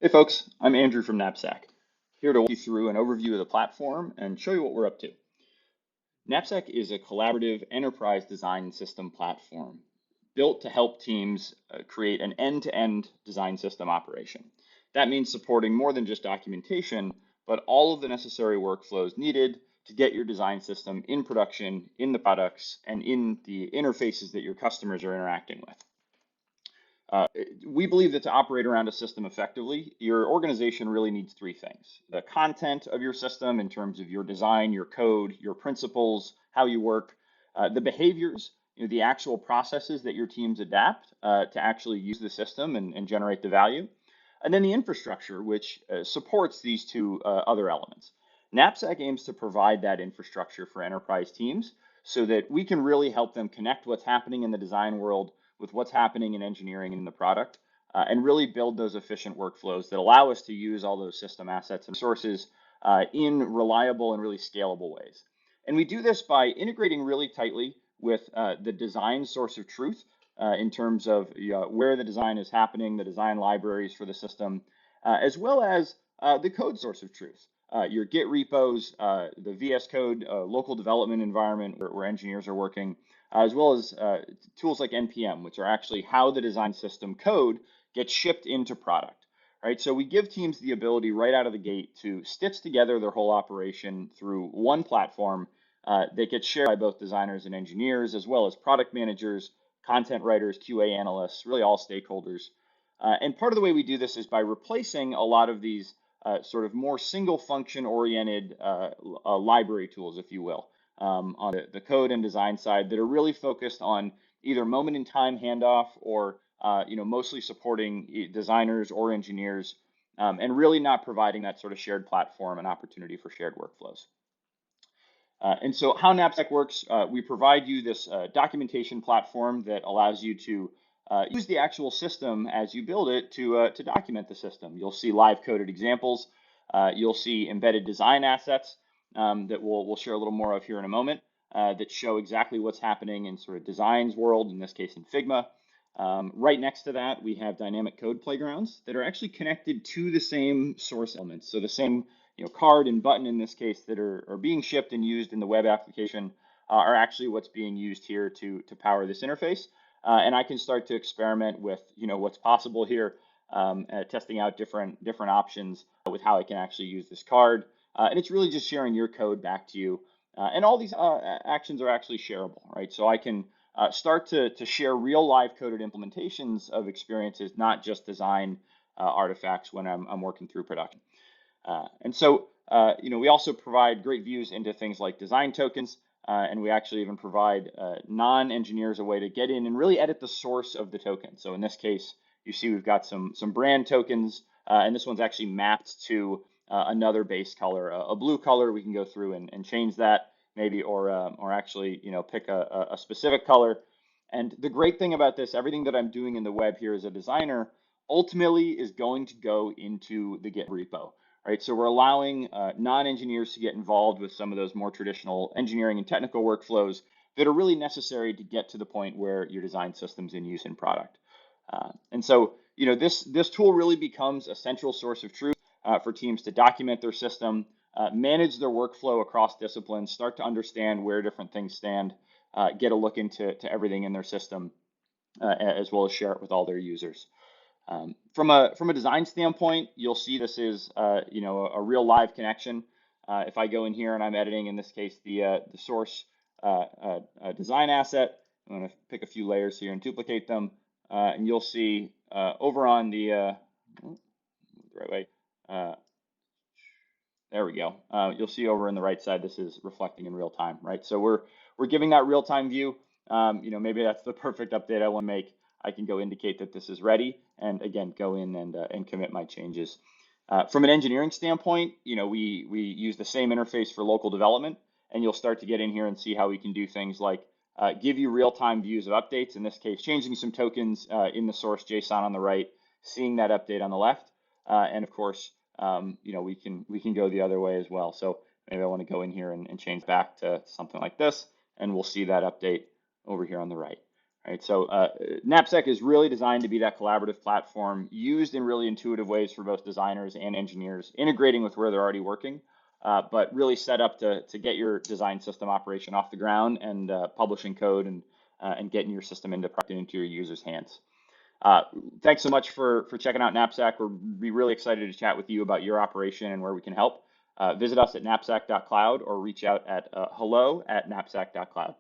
Hey folks, I'm Andrew from Knapsack, here to walk you through an overview of the platform and show you what we're up to. Knapsack is a collaborative enterprise design system platform built to help teams create an end-to-end design system operation. That means supporting more than just documentation, but all of the necessary workflows needed to get your design system in production, in the products, and in the interfaces that your customers are interacting with. We believe that to operate around a system effectively, your organization really needs three things. The content of your system in terms of your design, your code, your principles, how you work, the behaviors, the actual processes that your teams adapt to actually use the system and generate the value, and then the infrastructure, which supports these two other elements. Knapsack aims to provide that infrastructure for enterprise teams so that we can really help them connect what's happening in the design world with what's happening in engineering and in the product, and really build those efficient workflows that allow us to use all those system assets and sources in reliable and really scalable ways. And we do this by integrating really tightly with the design source of truth in terms of where the design is happening, the design libraries for the system, as well as the code source of truth. Your Git repos, the VS Code, local development environment where engineers are working, as well as tools like NPM, which are actually how the design system code gets shipped into product, right? So we give teams the ability right out of the gate to stitch together their whole operation through one platform that gets shared by both designers and engineers, as well as product managers, content writers, QA analysts, really all stakeholders. And part of the way we do this is by replacing a lot of these sort of more single function oriented library tools, if you will, on the code and design side that are really focused on either moment in time handoff or mostly supporting designers or engineers, and really not providing that sort of shared platform and opportunity for shared workflows. And so how Knapsack works, we provide you this documentation platform that allows you to use the actual system as you build it to document the system. You'll see live coded examples. You'll see embedded design assets that we'll share a little more of here in a moment that show exactly what's happening in sort of designs world, in this case in Figma. Right next to that, we have dynamic code playgrounds that are actually connected to the same source elements. So the same card and button in this case that are being shipped and used in the web application are actually what's being used here to power this interface. And I can start to experiment with what's possible here, testing out different options with how I can actually use this card. And it's really just sharing your code back to you. And all these actions are actually shareable, right? So I can start to share real live coded implementations of experiences, not just design artifacts when I'm working through production. And so, we also provide great views into things like design tokens, and we actually even provide non-engineers a way to get in and really edit the source of the token. So in this case, you see we've got some brand tokens, and this one's actually mapped to another base color, a blue color. We can go through and change that maybe, or actually, pick a specific color. And the great thing about this, everything that I'm doing in the web here as a designer, ultimately is going to go into the Git repo. Right, so we're allowing non-engineers to get involved with some of those more traditional engineering and technical workflows that are really necessary to get to the point where your design system's in use in product. And so, this tool really becomes a central source of truth for teams to document their system, manage their workflow across disciplines, start to understand where different things stand, get a look into everything in their system, as well as share it with all their users. From a design standpoint, you'll see this is a real live connection. If I go in here and I'm editing, in this case, the source design asset, I'm going to pick a few layers here and duplicate them, and you'll see over on the right way. There we go. You'll see over in the right side, this is reflecting in real time, right? So we're giving that real time view. Maybe that's the perfect update I want to make. I can go indicate that this is ready, and again, go in and commit my changes. From an engineering standpoint, we use the same interface for local development, and you'll start to get in here and see how we can do things like give you real-time views of updates. In this case, changing some tokens in the source JSON on the right, seeing that update on the left, and of course, we can go the other way as well. So maybe I want to go in here and change back to something like this, and we'll see that update over here on the right. Right, so Knapsack is really designed to be that collaborative platform used in really intuitive ways for both designers and engineers, integrating with where they're already working, but really set up to get your design system operation off the ground and publishing code and getting your system into product and into your users' hands. Uh, Thanks so much for checking out Knapsack. We're be really excited to chat with you about your operation and where we can help. Visit us at knapsack.cloud or reach out at hello@knapsack.cloud.